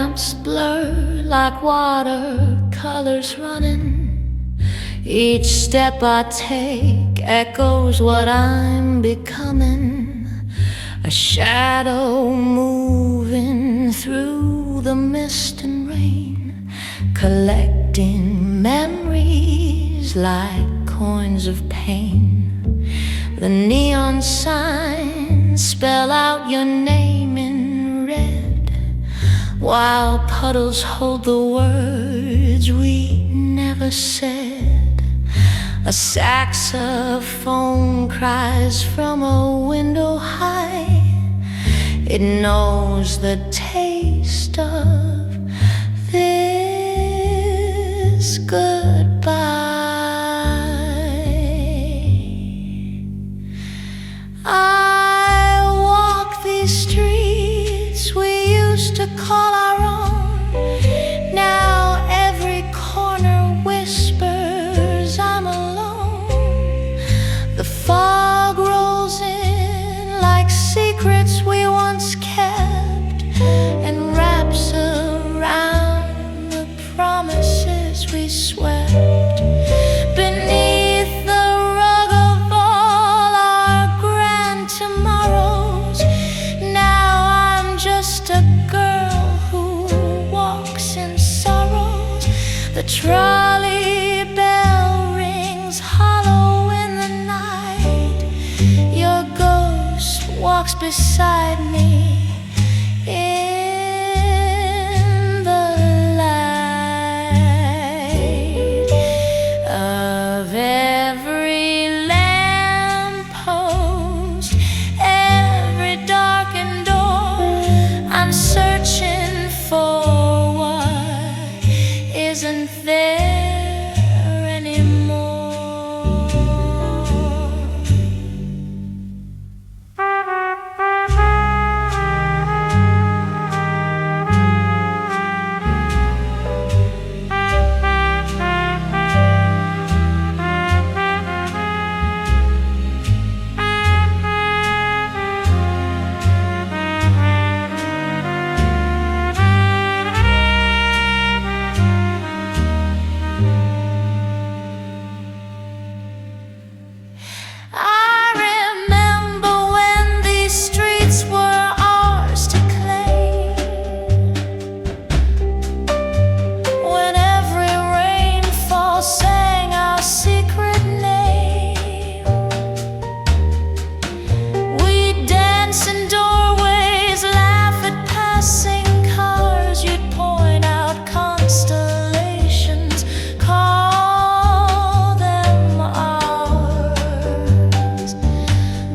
lamps blur like watercolors running. Each step I take echoes what I'm becoming. A shadow moving through the mist and rain, collecting memories like coins of pain. The neon signs spell out your name in red, while puddles hold the words we never said. A saxophone cries from a window high. It knows the taste of this goodbye. I walk these streets we used to call our own. Now every corner whispers I'm alone. The fog rolls in like secrets we once kept, and wraps around the promises we swept. Beneath the rug of all our grand tomorrows, now I'm just a girl who walks in sorrows. The trolley bell rings hollow in the night. Your ghost walks beside me in the light of every lamppost, every darkened door. I'm searching for what isn't there anymore. I remember when these streets were ours to claim, when every rainfall sang our secret name. We'd dance in doorways, laugh at passing cars. You'd point out constellations, call them ours.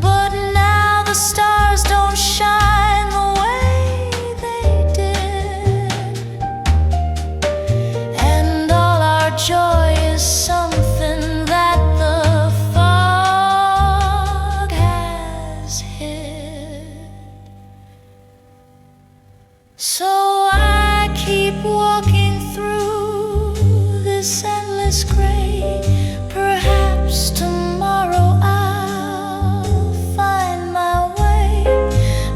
But now the stars don't shine the way they did, and all our joy is something that the fog has hid. So I keep walking through this endless gray. Perhaps tomorrow I'll find my way,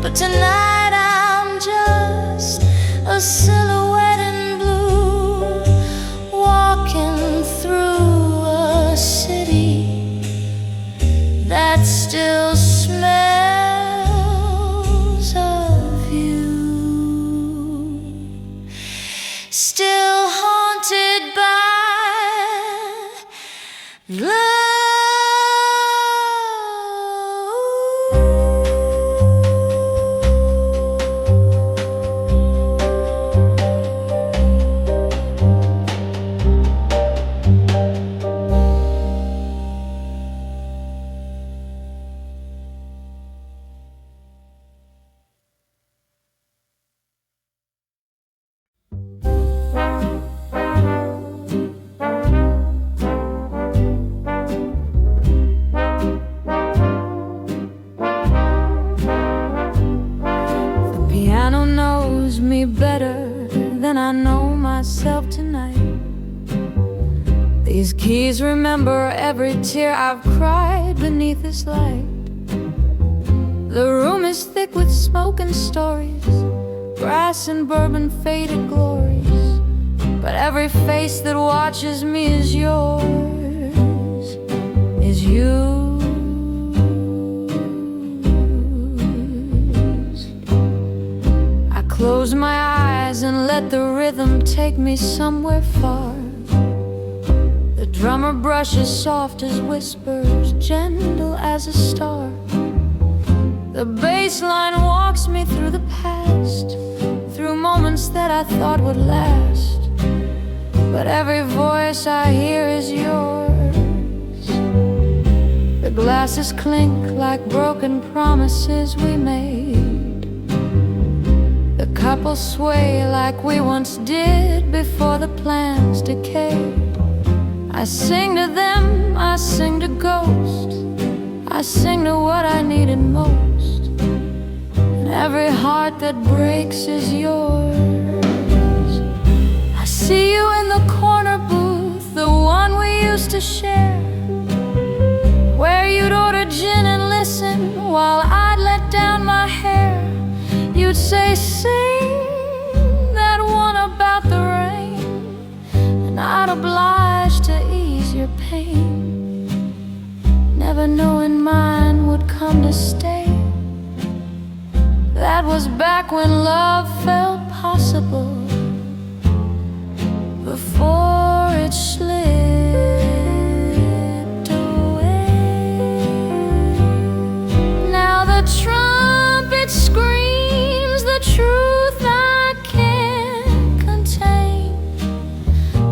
but tonight I'm just a silhouette in blue, walking through a city that still smells of you, still haunted by love. Me better than I know myself tonight. These keys remember every tear I've cried beneath this light. The room is thick with smoke and stories, brass and bourbon faded glories, but every face that watches me is yours, is you. Close my eyes and let the rhythm take me somewhere far. The drummer brushes soft as whispers, gentle as a star. The bass line walks me through the past, through moments that I thought would last. But every voice I hear is yours. The glasses clink like broken promises we made. The couples sway like we once did before the plans decayed. I sing to them, I sing to ghosts, I sing to what I needed most. And every heart that breaks is yours. I see you in the corner booth, the one we used to share, where you'd order gin and listen while I'd let down my hair. You'd say, sing that one about the rain, and I'd oblige to ease your pain, never knowing mine would come to stay. That was back when love felt possible, before it slipped away. Now the trumpet screams the truth I can't contain.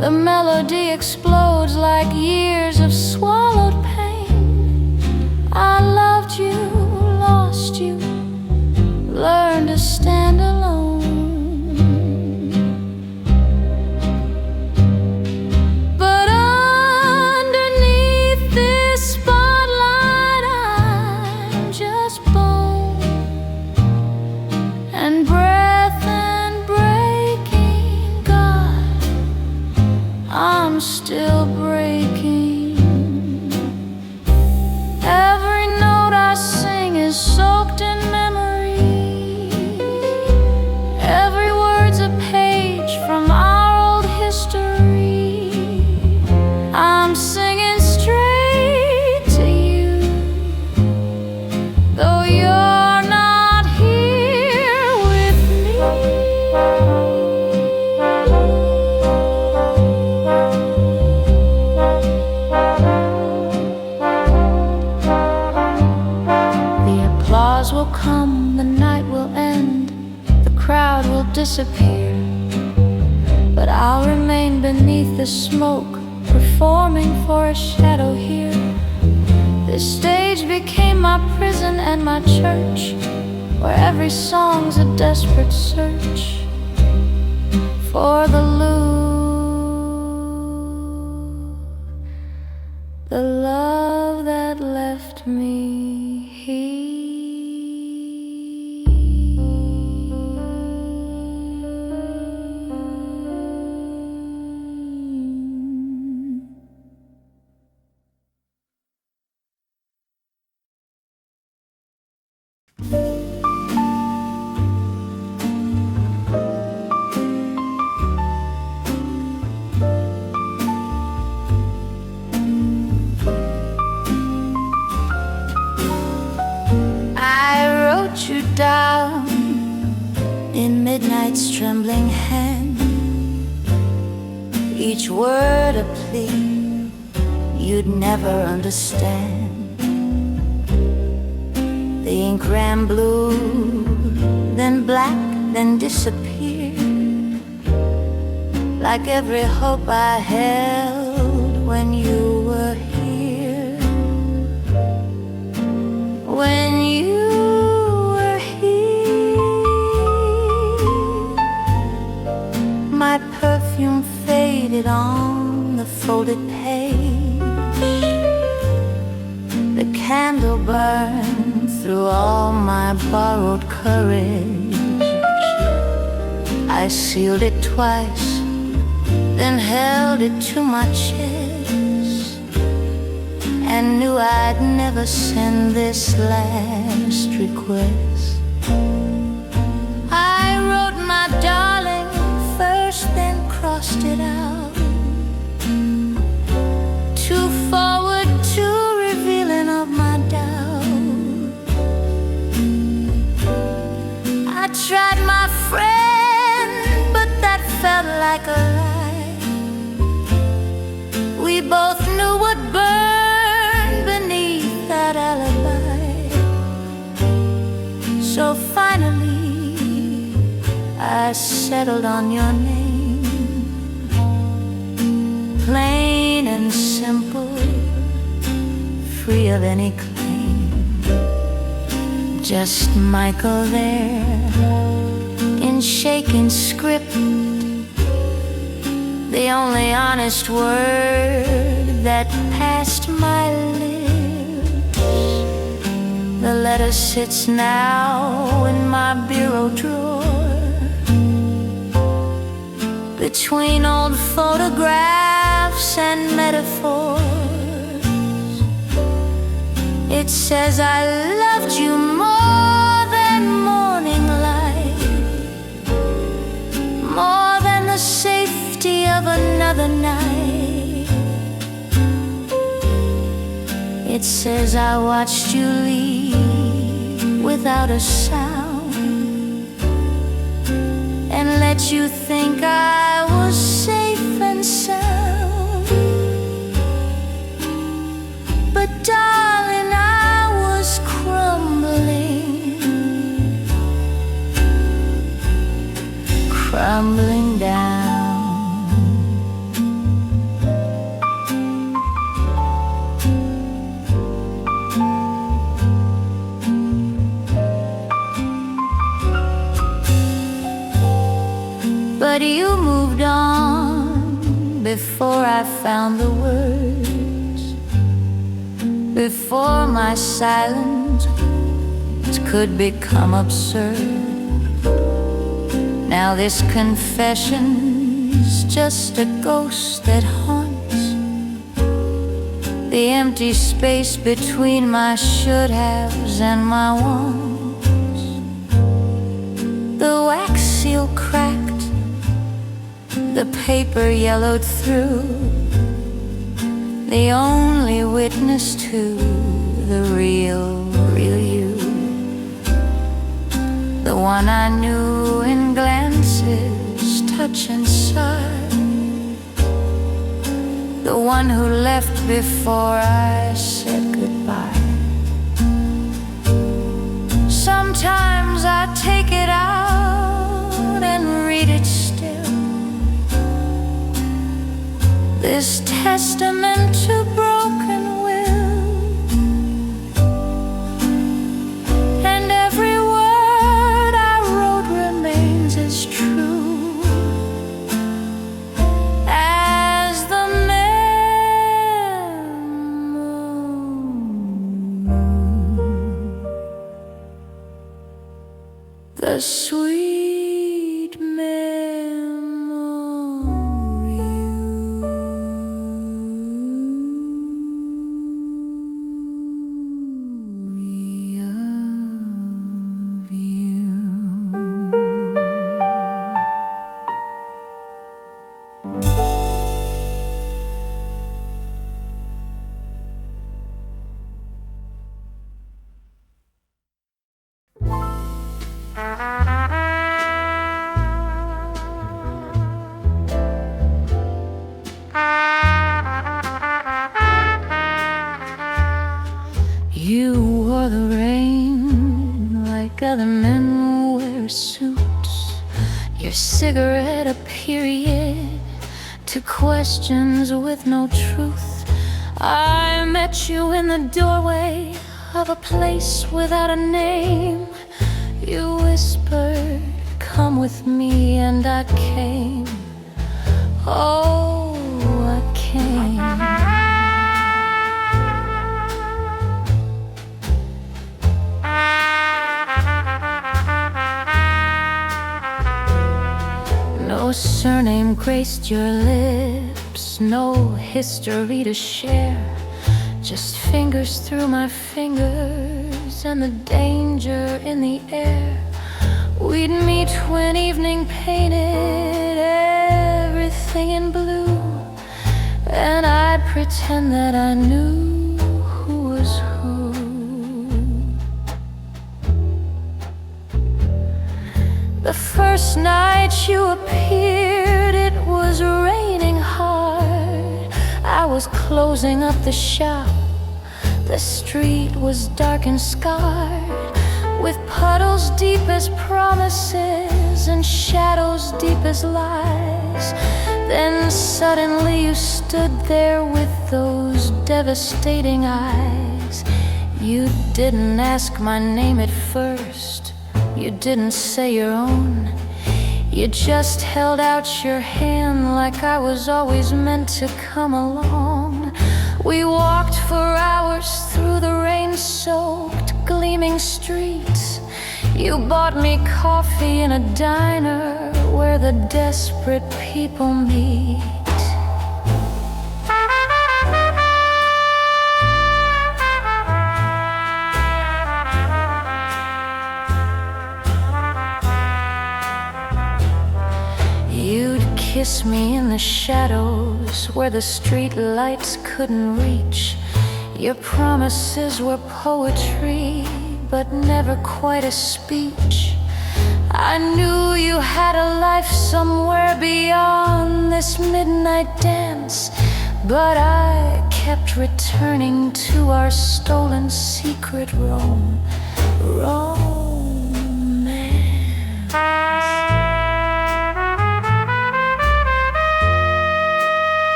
The melody explodes like years of swallowed pain. I loved you, lost you, learned to stand alone. But underneath this spotlight I'm just bone and breath and breaking. God, I'm still breaking. Every note I sing is soaked in memory. Every word's a page from our old history. I'm singing straight to you, though you're not here with me. The applause will come, the night will end, the crowd will disappear, but I'll remain beneath the smoke, performing for a shadow here. This stage became my prison and my church, where every song's a desperate search for the love that left me here. You down in midnight's trembling hand, each word a plea you'd never understand. The ink ran blue, then black, then disappeared, like every hope I held when you were here. When you my perfume faded on the folded page. The candle burned through all my borrowed courage. I sealed it twice, then held it to my chest, and knew I'd never send this last request. I wrote darling, first then crossed it out. Too forward, too revealing of my doubt. I tried, my friend, but that felt like a lie. We both knew what burned beneath that alibi. So finally I settled on your name, plain and simple, free of any claim. Just Michael there, in shaking script, the only honest word that passed my lips. The letter sits now in my bureau drawer, between old photographs and metaphors. It says I loved you more than morning light, more than the safety of another night. It says I watched you leave without a sound, and let you think I was safe and sound. But darling, I was crumbling down. But you moved on before I found the words, before my silence could become absurd. Now this confession's just a ghost that haunts the empty space between my should-haves and my wants. The wax seal cracked, the paper yellowed through, the only witness to the real you. The one I knew in glances, touch and sigh, the one who left before I said goodbye. Sometimes I take it out and read it still, this testament to broken will, and every word I wrote remains as true as the memory, the sweet You wore the rain like other men wear suits, your cigarette a period to questions with no truth. I met you in the doorway of a place without a name. You whispered, come with me, and I came. Oh, I came. No surname graced your lips, no history to share, just fingers through my fingers and the danger in the air. We'd meet when evening painted everything in blue, and I'd pretend that I knew who was who. The first night you appeared, it was raining hard. I was closing up the shop. The street was dark and scarred, with puddles deep as promises and shadows deep as lies. Then suddenly you stood there with those devastating eyes. You didn't ask my name at first, you didn't say your own. You just held out your hand like I was always meant to come along. We walked for hours through the rain-soaked, gleaming streets. You bought me coffee in a diner where the desperate people meet. You'd kiss me in the shadows where the street lights couldn't reach. Your promises were poetry, but never quite a speech. I knew you had a life somewhere beyond this midnight dance, but I kept returning to our stolen secret romance.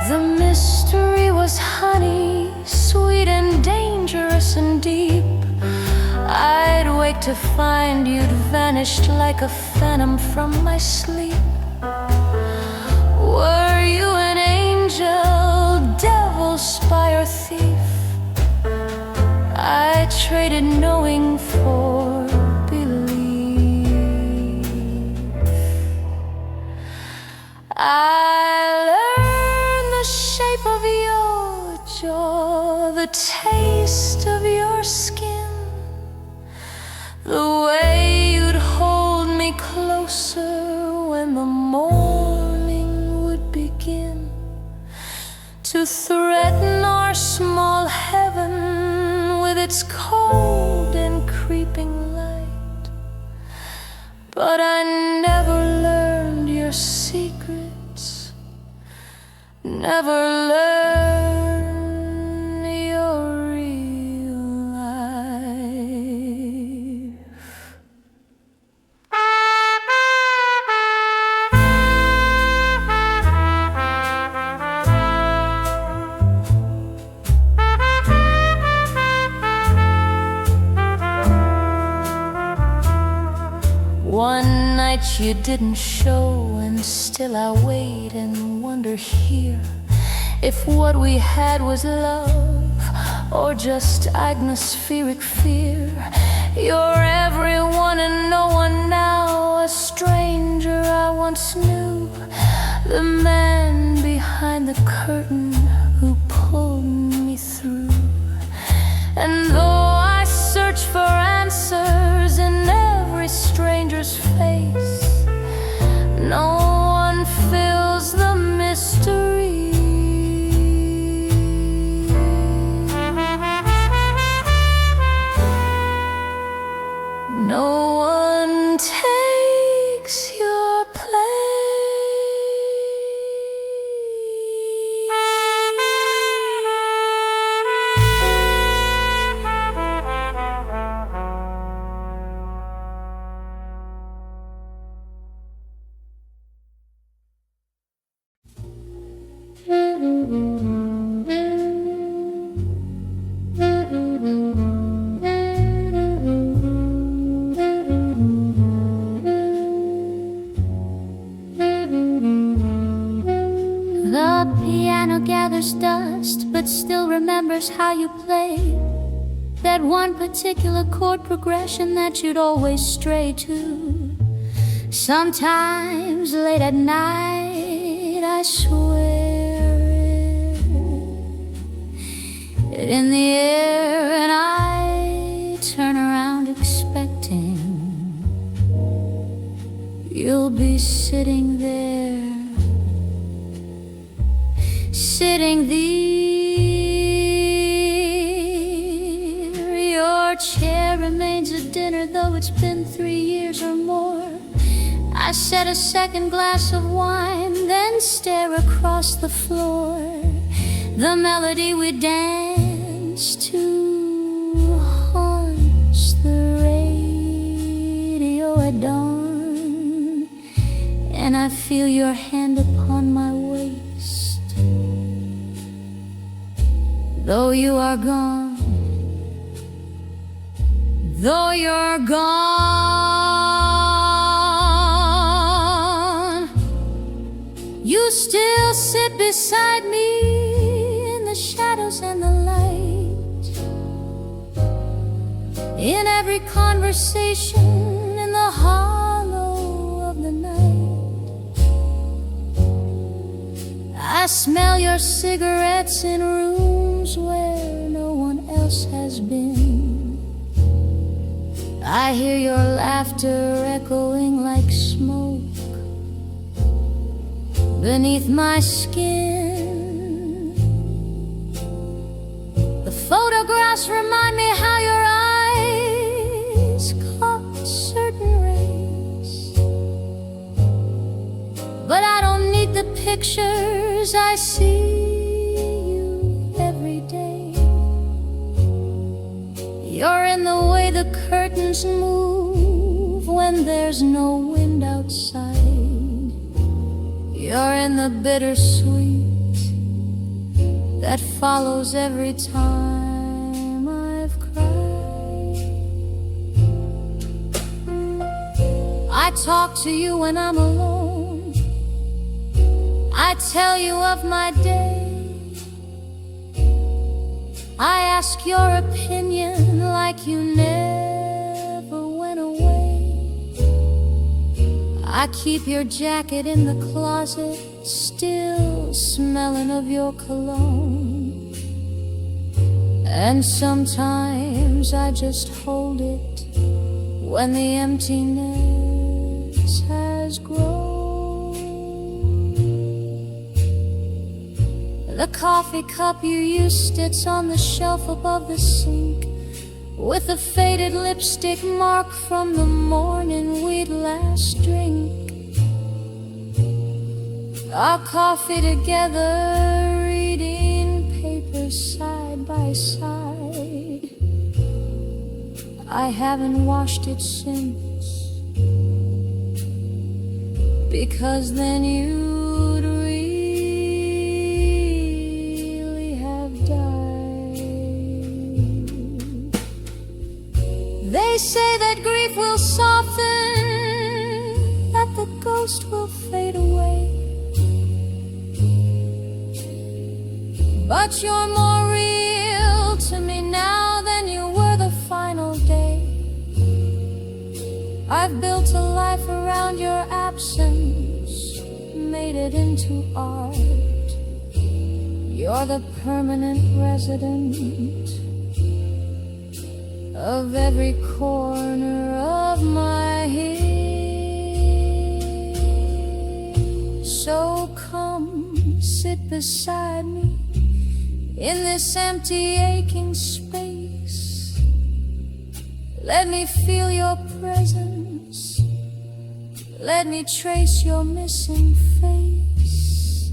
The mystery was honey, sweet and dangerous and deep. I'd wake to find you'd vanished like a phantom from my sleep. Were you an angel, devil, spy, or thief? I traded knowing for belief. I learned the shape of your jaw, the taste of your skin, the way you'd hold me closer when the morning would begin to threaten our small heaven with its cold and creeping light. But I never learned your secrets, never learned your real life. One night you didn't show, and still I wait and wonder here if what we had was love or just atmospheric fear. You're everyone and no one now, a stranger I once knew, the man behind the curtain who pulled me through. And though I search for answers in every stranger's face, no one fills the mystery. No one takes your The piano gathers dust, but still remembers how you played that one particular chord progression that you'd always stray to. Sometimes late at night, I swear it in the air, and I you'll be sitting there, sitting there. Your chair remains at dinner, though it's been 3 years or more. I set a second glass of wine, then stare across the floor. The melody we danced to haunts the radio at dawn, and I feel your hand upon my waist. Though you are gone, though you're gone, you still sit beside me in the shadows and the light, in every conversation, in the hollow of the night. I smell your cigarettes in rooms where no one else has been. I hear your laughter echoing like smoke beneath my skin. The photographs remind me how your eyes caught certain rays, but I don't need the pictures, I see you every day. You're in the way the curtains move when there's no wind outside. You're in the bittersweet that follows every time I've cried. I talk to you when I'm alone, I tell you of my day, I ask your opinion like you never went away. I keep your jacket in the closet, still smelling of your cologne. And sometimes I just hold it when the emptiness has grown. The coffee cup you used sits on the shelf above the sink, with a faded lipstick mark from the morning we'd last drink. Our coffee together, reading papers side by side. I haven't washed it since, because then you'd really have died. They say that grief will soften, that the ghost will fade away, but you're more real to me now than you were the final day. I've built a life around your absence, made it into art. You're the permanent resident of every corner of my head. So come sit beside me in this empty aching space. Let me feel your presence, let me trace your missing face.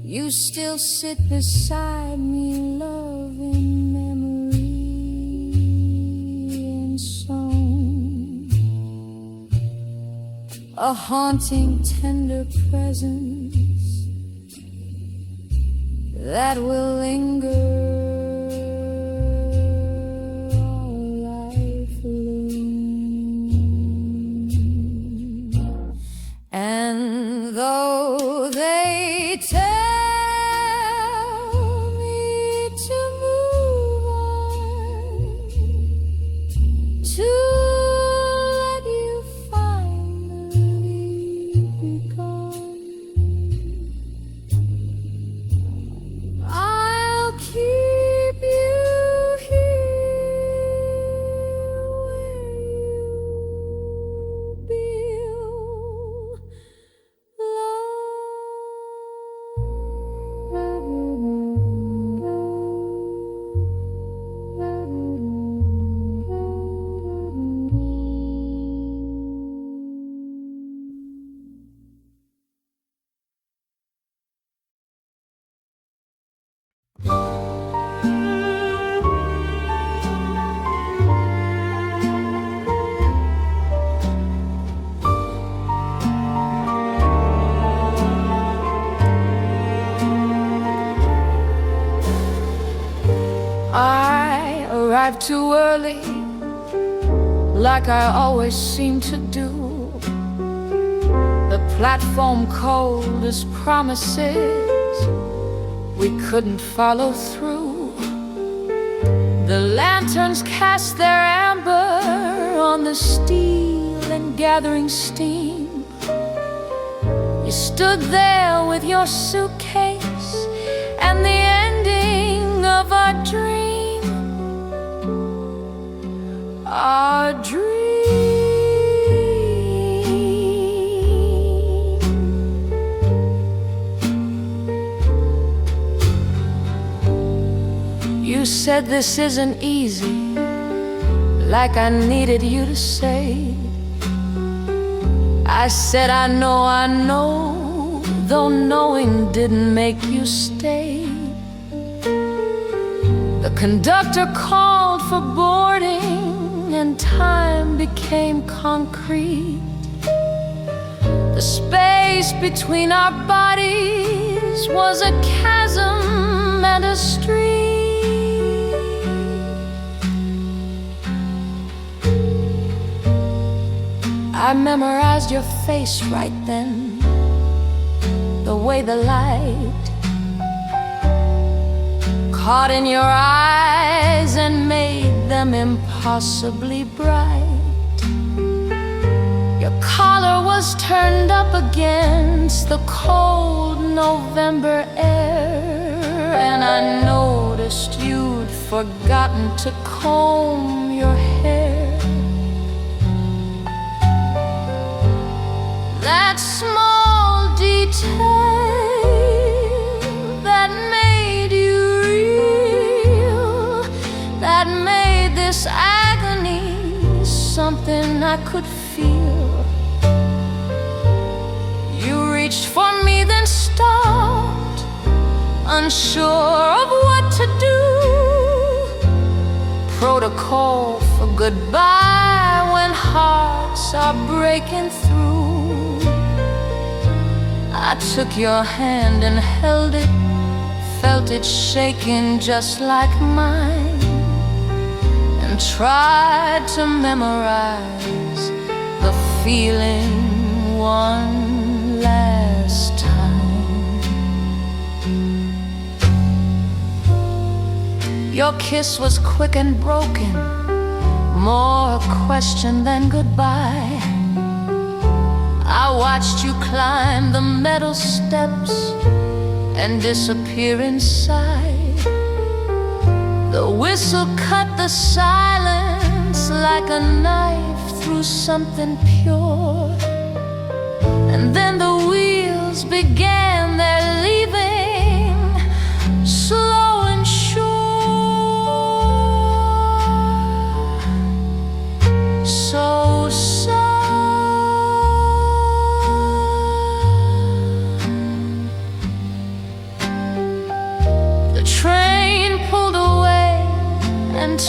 You still sit beside me, love in memory and song, a haunting, tender presence that will linger all life long. And though they tell me to move on, to let you finally be gone, I'll keep too early, like I always seem to do. The platform cold as promises we couldn't follow through. The lanterns cast their amber on the steel and gathering steam. You stood there with your suitcase and the ending of our dream. Our dream. You said this isn't easy, like I needed you to say. I said I know, though knowing didn't make you stay. The conductor called for boarding and time became concrete. The space between our bodies was a chasm and a street. I memorized your face right then, the way the light caught in your eyes and made them impossibly bright. Your collar was turned up against the cold November air, and I noticed you'd forgotten to comb your hair. That small detail that made you real, that made this agony something I could feel. You reached for me, then stopped, unsure of what to do. Protocol for goodbye when hearts are breaking through. I took your hand and held it, felt it shaking just like mine, and tried to memorize the feeling one last time. Your kiss was quick and broken, more question than goodbye. I watched you climb the metal steps and disappear inside. The whistle cut the silence like a knife through something pure. And then the wheels began their leaving, slow and sure. So sad.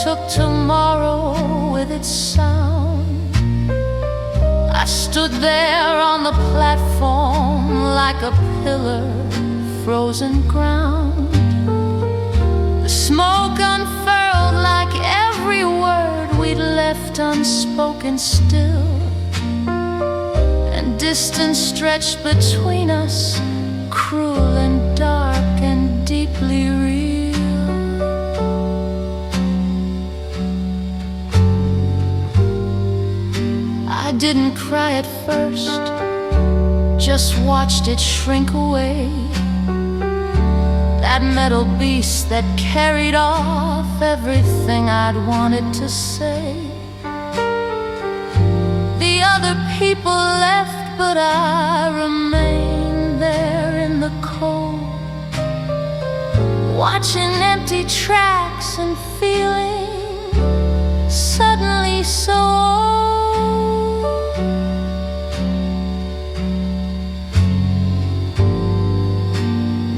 Took tomorrow with its sound. I stood there on the platform like a pillar, frozen ground. The smoke unfurled like every word we'd left unspoken still, and distance stretched between us, cruel and dark and deeply real. I didn't cry at first, just watched it shrink away. That metal beast that carried off everything I'd wanted to say. The other people left, but I remained there in the cold, watching empty tracks and feeling suddenly so old.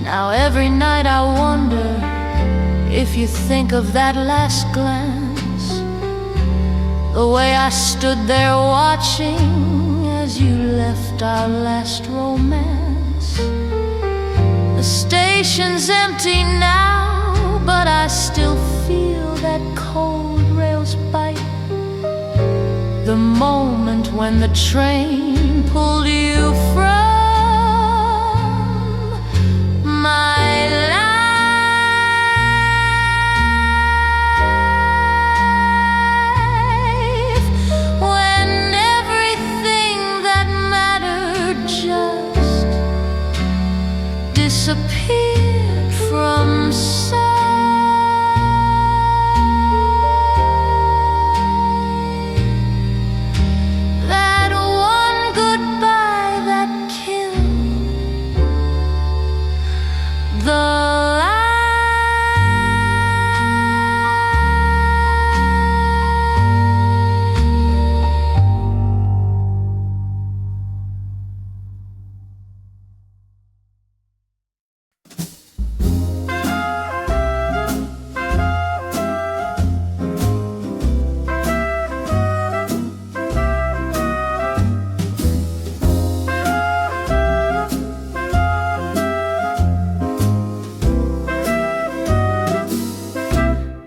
Now every night I wonder if you think of that last glance, the way I stood there watching as you left our last romance. The station's empty now, but I still feel that cold moment when the train pulled you from my life, when everything that mattered just disappeared from sight.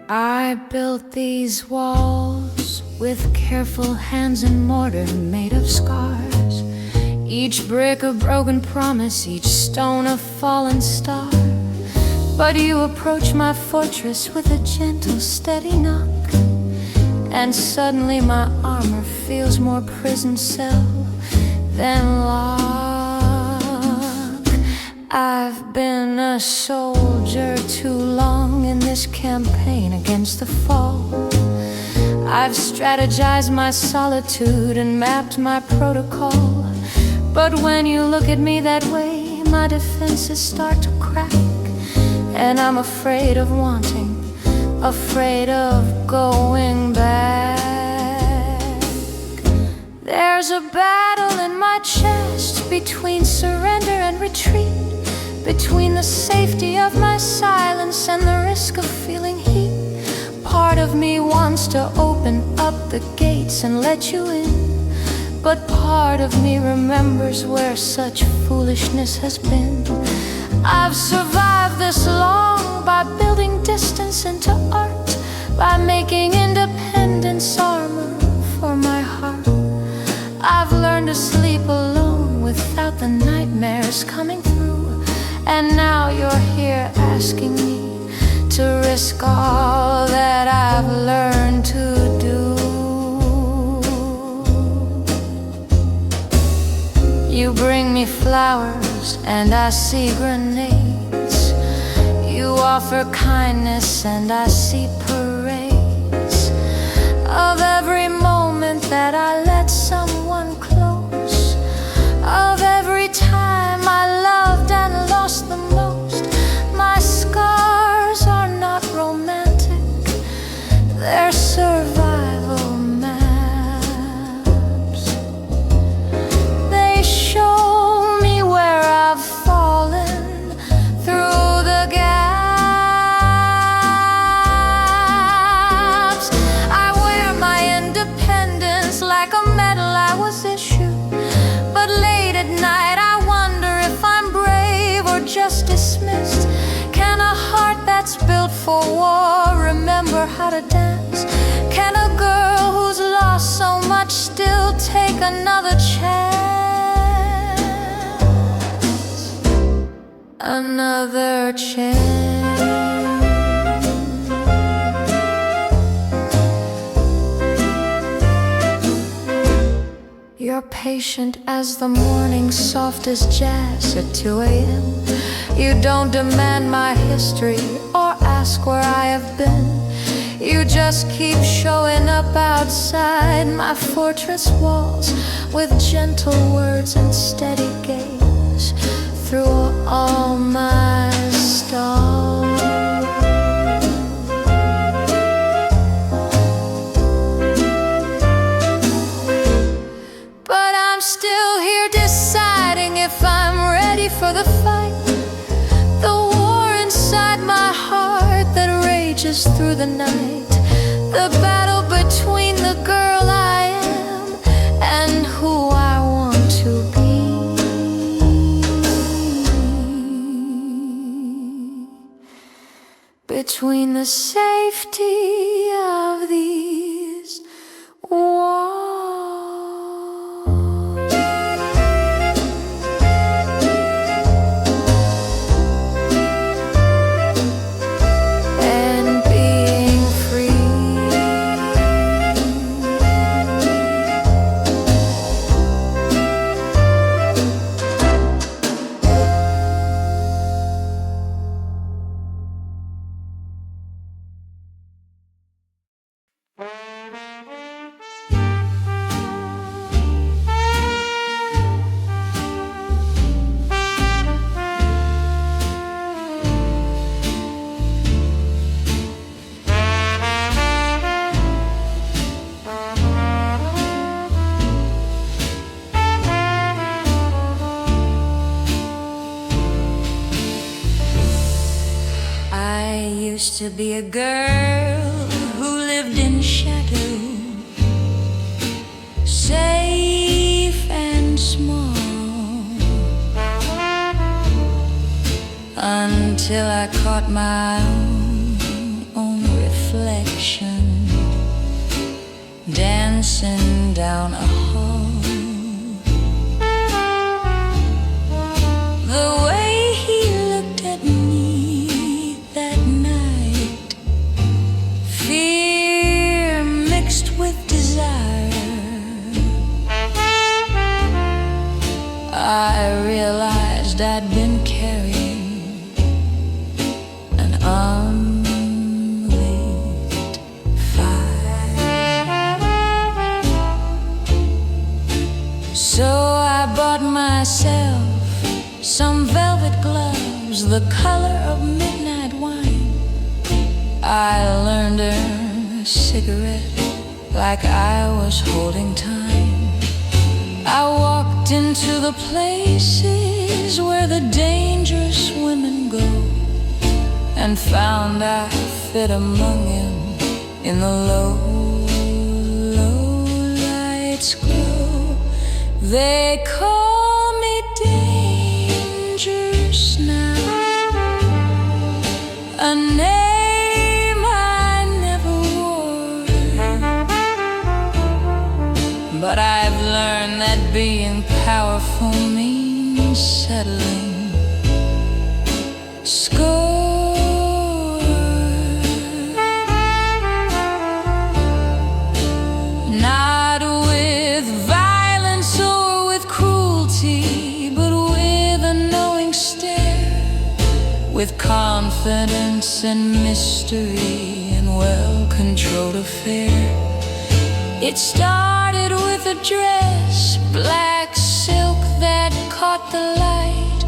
I built these walls with careful hands and mortar made of scars. Each brick a broken promise, each stone a fallen star. But you approach my fortress with a gentle, steady knock, and suddenly my armor feels more prison cell than lock. I've been a soldier too long in this campaign against the fall. I've strategized my solitude and mapped my protocol. But when you look at me that way, my defenses start to crack, and I'm afraid of wanting, afraid of going back. There's a battle in my chest between surrender and retreat, between the safety of my silence and the risk of feeling heat. Part of me wants to open up the gates and let you in, but part of me remembers where such foolishness has been. I've survived this long by building distance into art, by making independence armor for my heart. I've learned to sleep alone without the nightmares coming through, and now you're here asking me to risk all that I've learned to do. You bring me flowers and I see grenades. You offer kindness and I see parades of every moment that I let someone close, of every time I loved and lost the most. My scars are not romantic, they're survival maps. They show me where I've fallen through the gaps. I wear my independence like a medal I was issued, but late at night I wonder if I'm brave or just dismissed. Can a heart that's built for war remember how to dance? Can a girl who's lost so much still take another chance? Another chance. You're patient as the morning, soft as jazz at 2 a.m. You don't demand my history or ask where I have been. You just keep showing up outside my fortress walls with gentle words and steady gaze through all my stalls. But I'm still here deciding if I'm ready for the fight, the war inside my heart that rages through the night, the battle between the girl I am and who I want to be. Between the safety of these walls to be a girl who lived in shadow, safe and small, until I caught my own reflection dancing down a hall. The way he looked at me that night, fear mixed with desire, I realized I'd been carrying an unlit fire. So I bought myself some velvet gloves, the color of midnight wine. I learned her a cigarette like I was holding time. I walked into the places where the dangerous women go, and found I fit among them in the low lights glow. They call me dangerous now, a name I never wore, but I've learned that being powerful means settling score. Not with violence or with cruelty, but with a knowing stare, with confidence and mystery and well-controlled affair. It started with a dress, black silk that caught the light,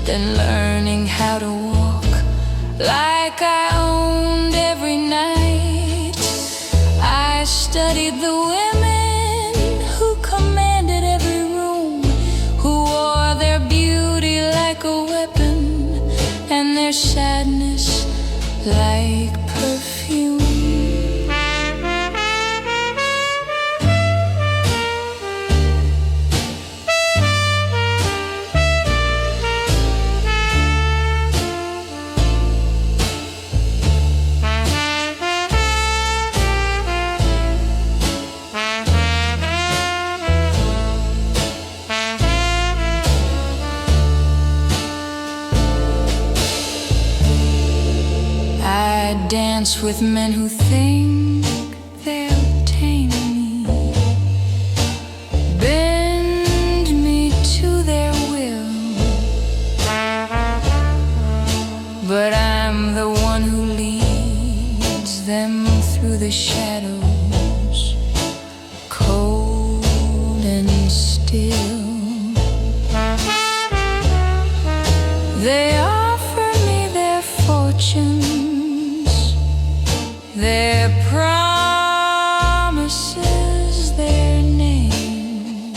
then learning how to walk like I owned every night. I studied the women who commanded every room, who wore their beauty like a weapon and their sadness like perfume. I dance with men who think they'll tame me, bend me to their will, but I'm the one who leads them through the shadows, cold and still. They offer me their fortunes, their promises, their name,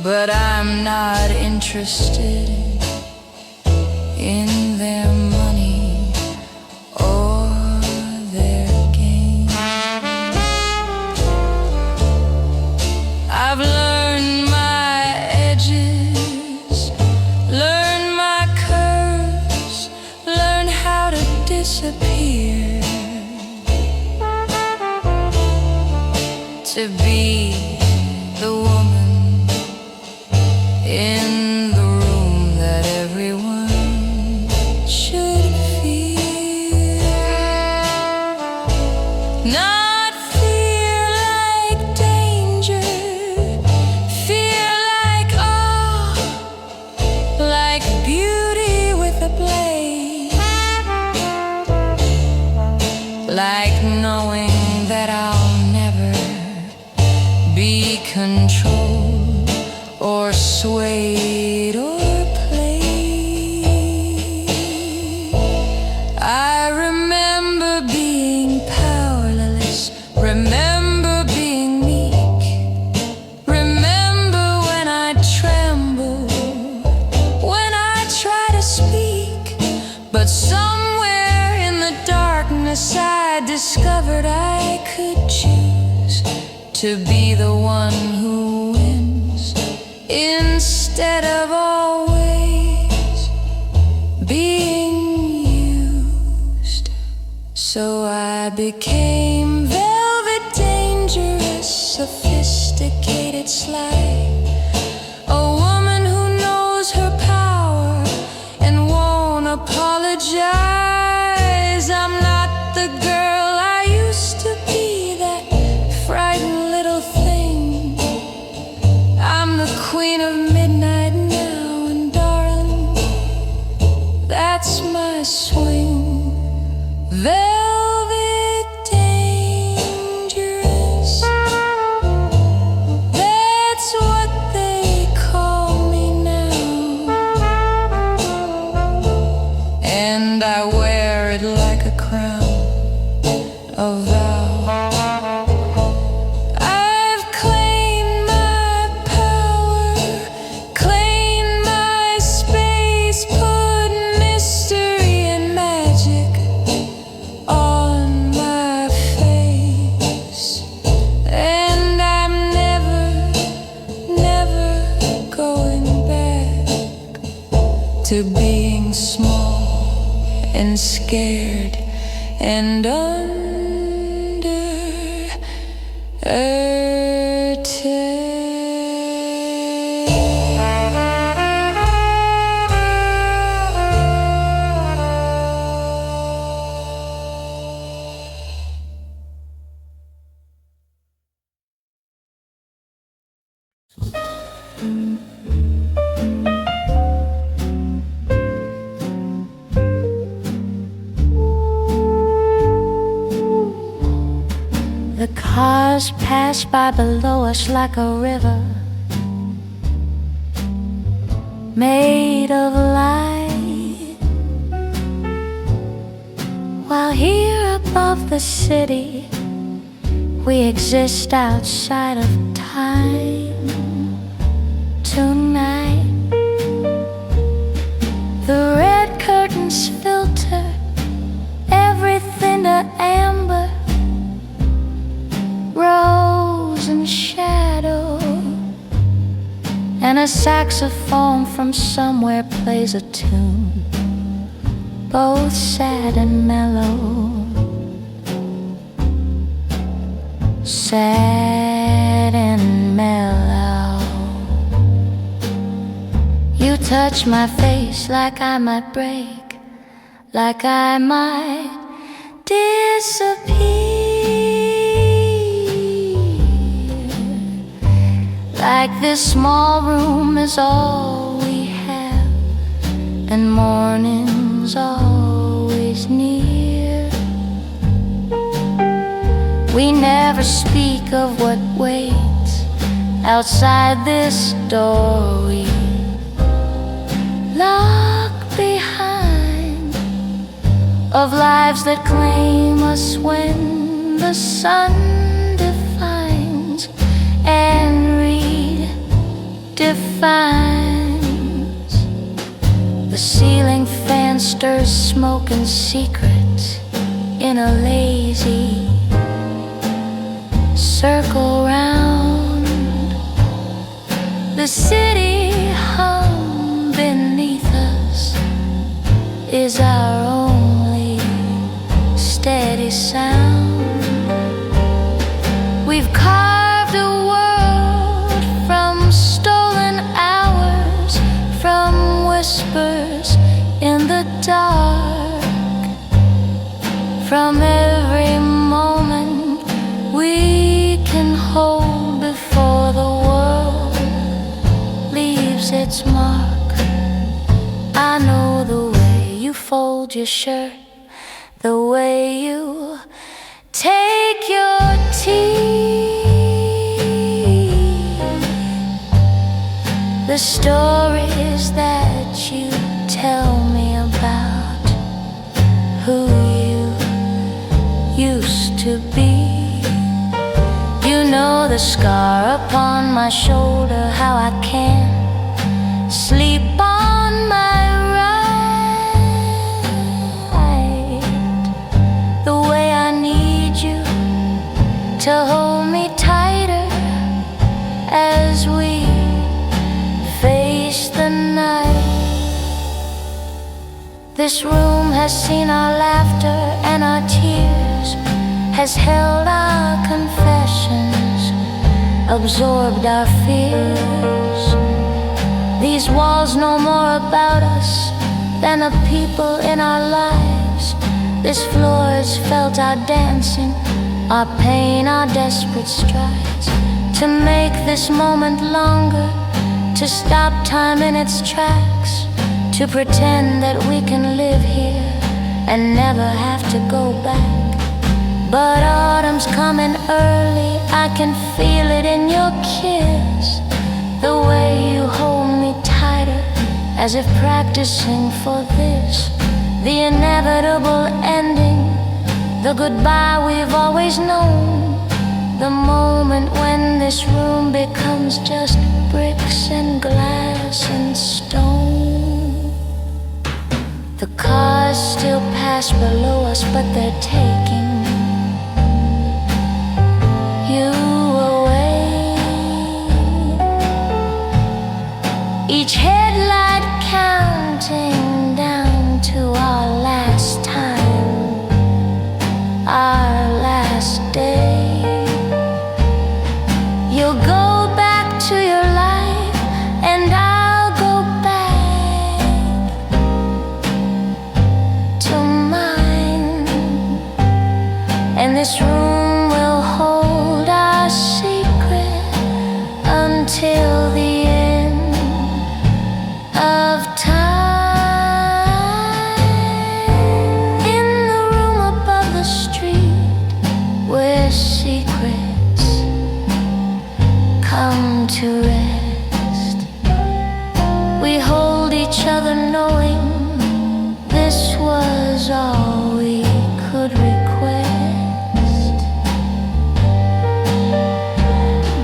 but I'm not interested in their money or their game. I've learned my edges, learned my curves, learned how to disappear, to be the woman in the room that everyone should fear. Not fear like danger, fear like awe, like beauty with a blade, like knowing that I'll never be controlled or swayed or played. I remember being powerless, remember being meek, remember when I tremble, when I try to speak, but to be the one who wins instead of always being used. So I became velvet, dangerous, sophisticated, sly, a woman who knows her power and won't apologize. I'm not the girl I used to be, that frightened little thing. I'm the queen of midnight now, and darling, that's my swing. Velvet dangerous, that's what they call me now, and I wear it like a crown, a vow. I've claimed my power, claimed my space, put mystery and magic on my face, and I'm never going back to being small and scared and under attack. The cars pass by below us like a river made of light, while here above the city we exist outside of time. Tonight the red curtains filter everything to amber, rose and shadow, and a saxophone from somewhere plays a tune, both sad and mellow. Sad and mellow. You touch my face like I might break, like I might disappear, like this small room is all we have, and morning's always near. We never speak of what waits outside this door we lock behind, of lives that claim us when the sun defines and redefines. The ceiling fan stirs smoke and secrets in a lazy circle round. The city hum beneath us is our only steady sound. We've carved a world from stolen hours, from whispers in the dark, from every moment we can hold before the world leaves its mark. I know the way you fold your shirt, the way you take your tea, the stories that you tell me about who you used to be. You know the scar upon my shoulder, how I can't sleep on my right, the way I need you to hold me tighter This room has seen our laughter and our tears, has held our confessions, absorbed our fears. These walls know more about us than the people in our lives. This floor has felt our dancing, our pain, our desperate strides. To make this moment longer, to stop time in its tracks, to pretend that we can live here and never have to go back. But autumn's coming early, I can feel it in your kiss. The way you hold me tighter, as if practicing for this. The inevitable ending, the goodbye we've always known. The moment when this room becomes just bricks and glass and stone. The cars still pass below us, but they're taking you away. Each headlight counting down to our last time, our last day. You'll go back to your life and I'll go back to mine. And this room will hold our secret until the end of time. In the room above the street where secrets come to rest, we hold each other knowing this was all we could request.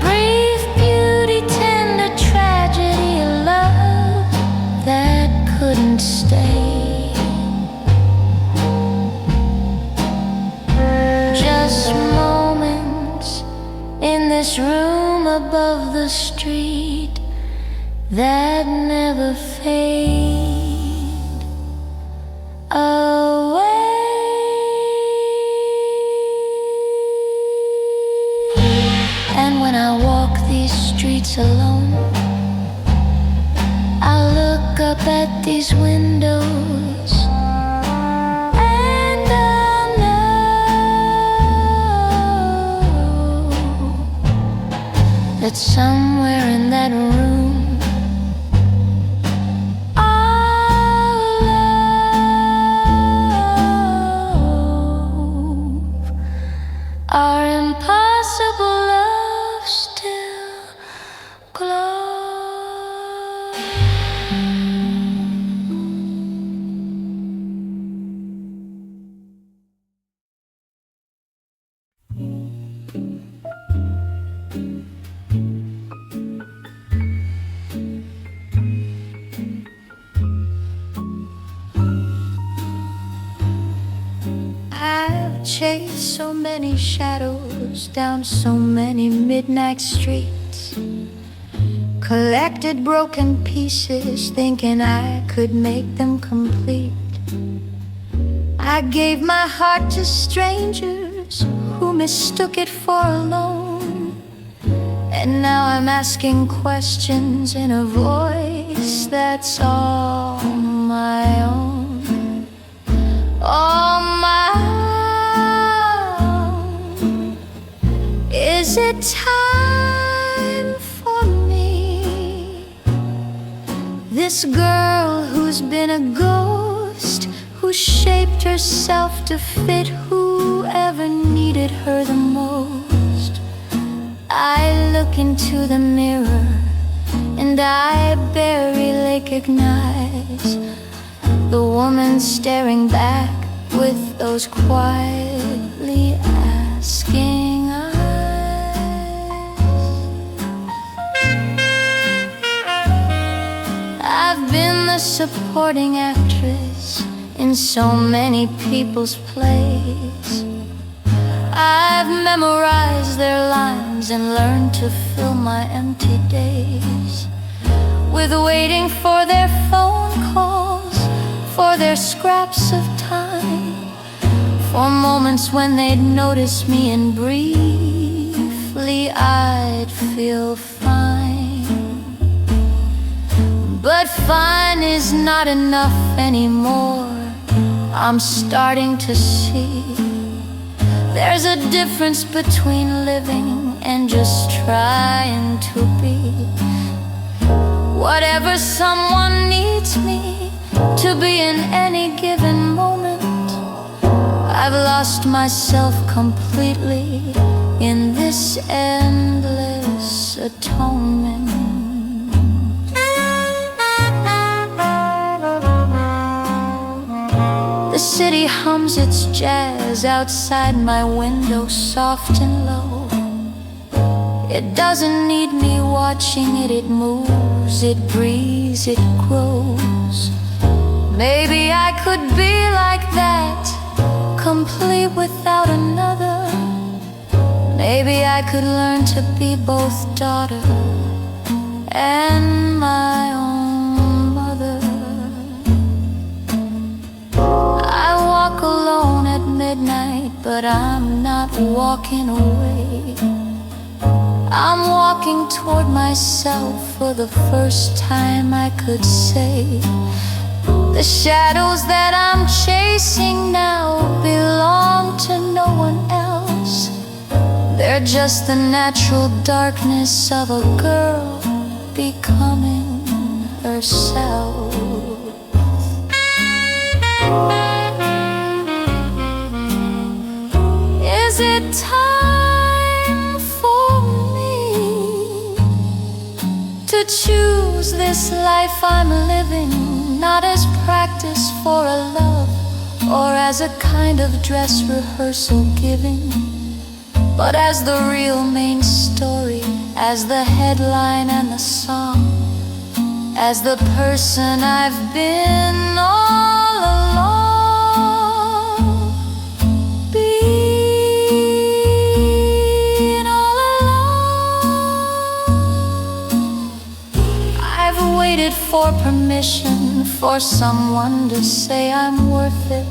Brief beauty, tender tragedy, love that couldn't stay. Just moments in this room above the street that never fade away. And when I walk these streets alone, I look up at these windows and I know that somewhere in that room our love, our impossible love still glows. I've chased so many shadows down so many midnight streets, collected broken pieces thinking I could make them complete. I gave my heart to strangers who mistook it for a loan, and now I'm asking questions in a voice that's all my own. All my own. Is it time for me? This girl who's been a ghost, who shaped herself to fit whoever needed her the most. I look into the mirror and I barely recognize the woman staring back with those quietly asking eyes. I've been the supporting actress in so many people's plays. I've memorized their lines and learned to fill my empty days with waiting for their phone calls, for their scraps of time, for moments when they'd notice me and briefly I'd feel fine. But fine is not enough anymore. I'm starting to see there's a difference between living and just trying to be whatever someone needs me to be in any given moment. I've lost myself completely in this endless atonement. The city hums its jazz outside my window, soft and low. It doesn't need me watching it, it moves, it breathes, it grows. Maybe I could be like that, complete without another. Maybe I could learn to be both daughter and my own mother. I walk alone at midnight, but I'm not walking away. I'm walking toward myself for the first time I could say. The shadows that I'm chasing now belong to no one else. They're just the natural darkness of a girl becoming herself. Is it time for me to choose this life I'm living, not as practice for a love or as a kind of dress rehearsal giving, but as the real main story, as the headline and the song, as the person I've been all along, been all along. I've waited for permission for someone to say I'm worth it,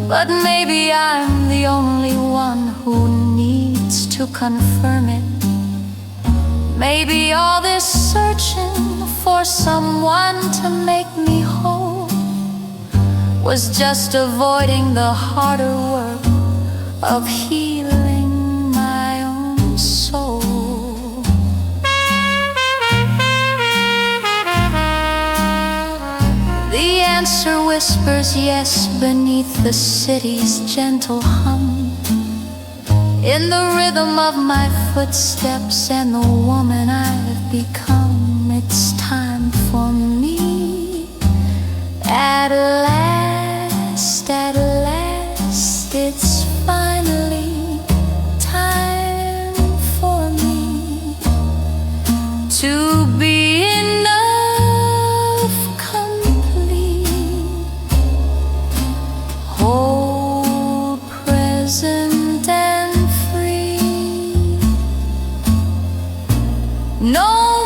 but maybe I'm the only one who needs to confirm it. Maybe all this searching for someone to make me whole was just avoiding the harder work of healing my own soul. The answer whispers yes beneath the city's gentle hum, in the rhythm of my footsteps and the woman I've become. It's time for me. At last, it's finally time for me to be enough, complete, whole, present and free. No